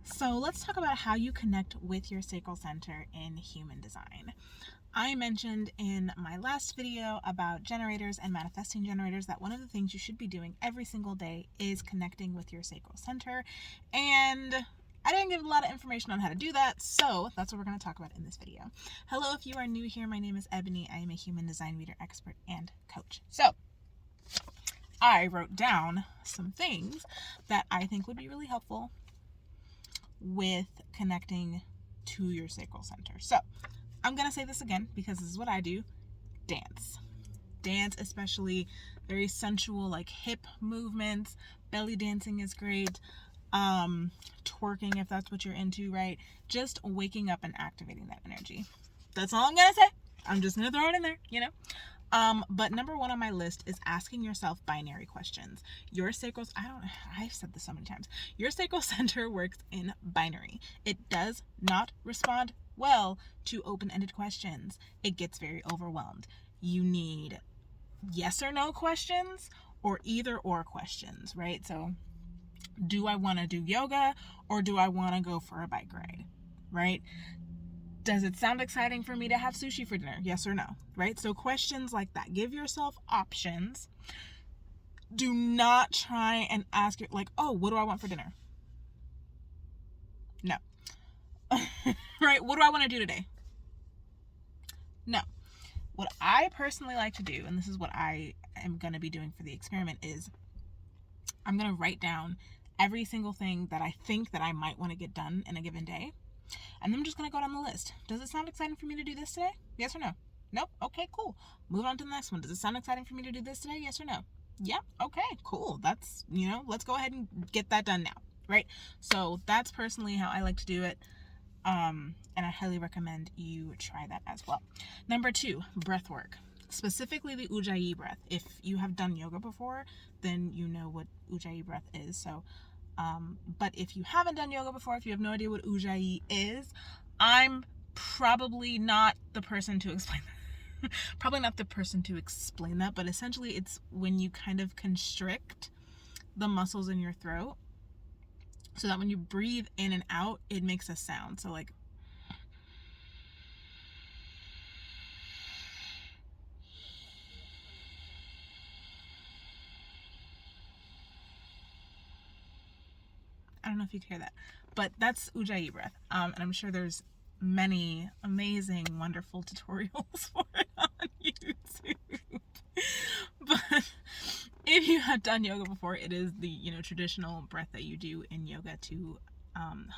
So let's talk about how you connect with your sacral center in human design. I mentioned in my last video about generators and manifesting generators that one of the things you should be doing every single day is connecting with your sacral center. And I didn't give a lot of information on how to do that, so that's what we're going to talk about in this video. Hello, if you are new here, my name is Ebony. I am a human design reader, expert, and coach. So I wrote down some things that I think would be really helpful with connecting to your sacral center. So I'm going to say this again because this is what I do. Dance, especially very sensual, like hip movements. Belly dancing is great. Twerking, if that's what you're into, right? Just waking up and activating that energy. That's all I'm going to say. I'm just going to throw it in there, But number one on my list is asking yourself binary questions. Your sacral, I've said this so many times. Your sacral center works in binary. It does not respond well to open-ended questions. It gets very overwhelmed. You need yes or no questions or either or questions, right? So do I want to do yoga or do I want to go for a bike ride, right? Does it sound exciting for me to have sushi for dinner? Yes or no, right? So questions like that. Give yourself options. Do not try and ask it like, oh, what do I want for dinner? No. Right? What do I want to do today? No. What I personally like to do, and this is what I am going to be doing for the experiment, is I'm going to write down every single thing that I think that I might want to get done in a given day. And then I'm just going to go down the list. Does it sound exciting for me to do this today? Yes or no? Nope. Okay, cool. Move on to the next one. Does it sound exciting for me to do this today? Yes or no? Yep. Okay, cool. That's, let's go ahead and get that done now, right? So that's personally how I like to do it. And I highly recommend you try that as well. Number 2, breath work. Specifically the Ujjayi breath. If you have done yoga before, then you know what Ujjayi breath is. So but if you haven't done yoga before, if you have no idea what Ujjayi is, I'm probably not the person to explain that. But essentially it's when you kind of constrict the muscles in your throat so that when you breathe in and out, it makes a sound. So like, I don't know if you can hear that, but that's Ujjayi breath. And I'm sure there's many amazing, wonderful tutorials for it on YouTube. But if you have done yoga before, it is the, traditional breath that you do in yoga to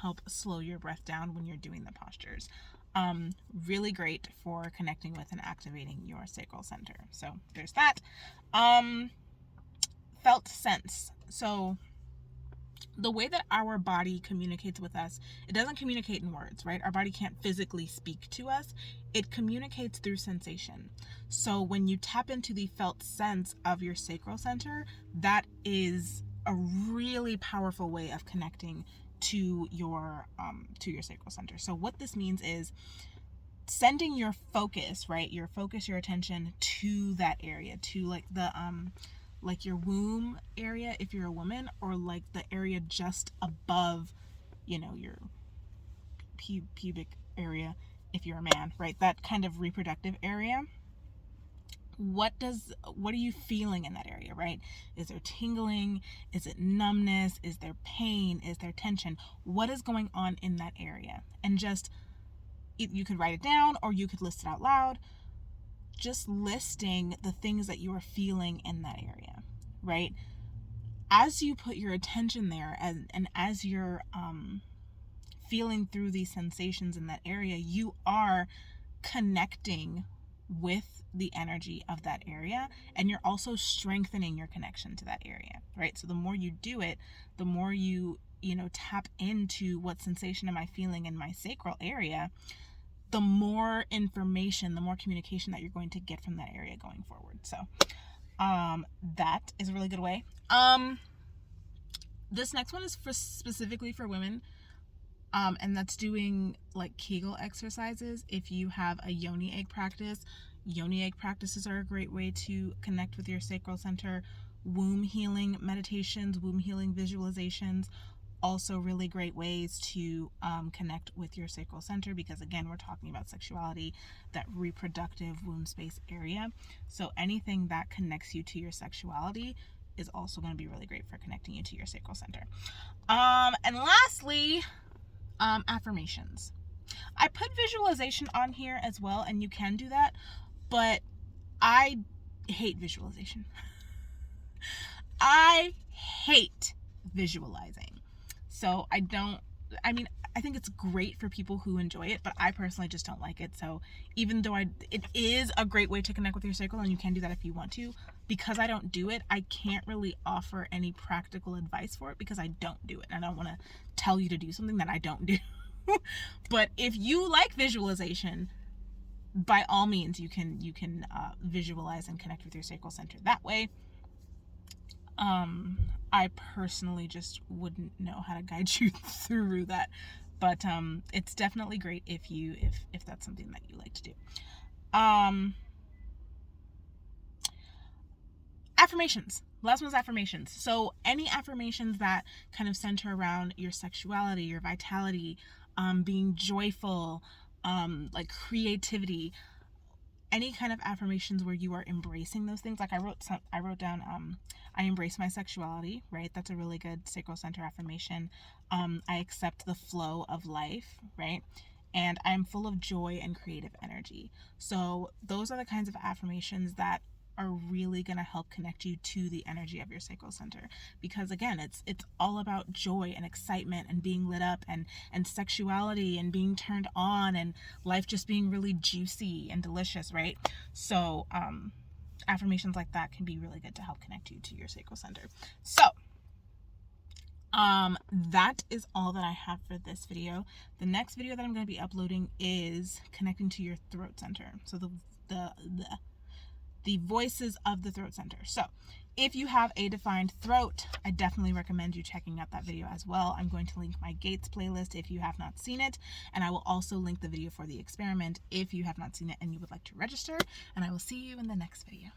help slow your breath down when you're doing the postures. Really great for connecting with and activating your sacral center. So there's that. Felt sense. So the way that our body communicates with us, it doesn't communicate in words, right? Our body can't physically speak to us. It communicates through sensation. So when you tap into the felt sense of your sacral center, that is a really powerful way of connecting to your sacral center. So what this means is sending your focus, right? Your attention to that area, to like the like your womb area if you're a woman, or like the area just above, your pubic area if you're a man, right? That kind of reproductive area. What are you feeling in that area, right? Is there tingling? Is it numbness? Is there pain? Is there tension? What is going on in that area? And just, you could write it down or you could list it out loud. Just listing the things that you are feeling in that area, right? As you put your attention there and as you're feeling through these sensations in that area, you are connecting with the energy of that area, and you're also strengthening your connection to that area, right? So the more you do it, the more you tap into what sensation am I feeling in my sacral area, the more information, the more communication that you're going to get from that area going forward. So that is a really good way. This next one is specifically for women, and that's doing like Kegel exercises. If you have a yoni egg practice, yoni egg practices are a great way to connect with your sacral center. Womb healing meditations, womb healing visualizations, also really great ways to connect with your sacral center, because again, we're talking about sexuality, that reproductive womb space area. So anything that connects you to your sexuality is also going to be really great for connecting you to your sacral center. And lastly, affirmations. I put visualization on here as well, and you can do that, but I hate visualization. I hate visualizing. So I think it's great for people who enjoy it, but I personally just don't like it. So even though it is a great way to connect with your sacral, and you can do that if you want to, because I don't do it, I can't really offer any practical advice for it, because I don't do it. And I don't want to tell you to do something that I don't do. But if you like visualization, by all means, you can visualize and connect with your sacral center that way. I personally just wouldn't know how to guide you through that, but it's definitely great if that's something that you like to do. Affirmations. Last one's affirmations. So any affirmations that kind of center around your sexuality, your vitality, being joyful, like creativity, any kind of affirmations where you are embracing those things. Like I wrote down, I embrace my sexuality, right? That's a really good sacral center affirmation. I accept the flow of life, right? And I'm full of joy and creative energy. So those are the kinds of affirmations that are really going to help connect you to the energy of your sacral center, because again, it's all about joy and excitement and being lit up, and sexuality and being turned on, and life just being really juicy and delicious, right? So affirmations like that can be really good to help connect you to your sacral center. So that is all that I have for this video. The next video that I'm going to be uploading is connecting to your throat center. So the voices of the throat center. So if you have a defined throat, I definitely recommend you checking out that video as well. I'm going to link my Gates playlist if you have not seen it, and I will also link the video for the experiment if you have not seen it and you would like to register, and I will see you in the next video.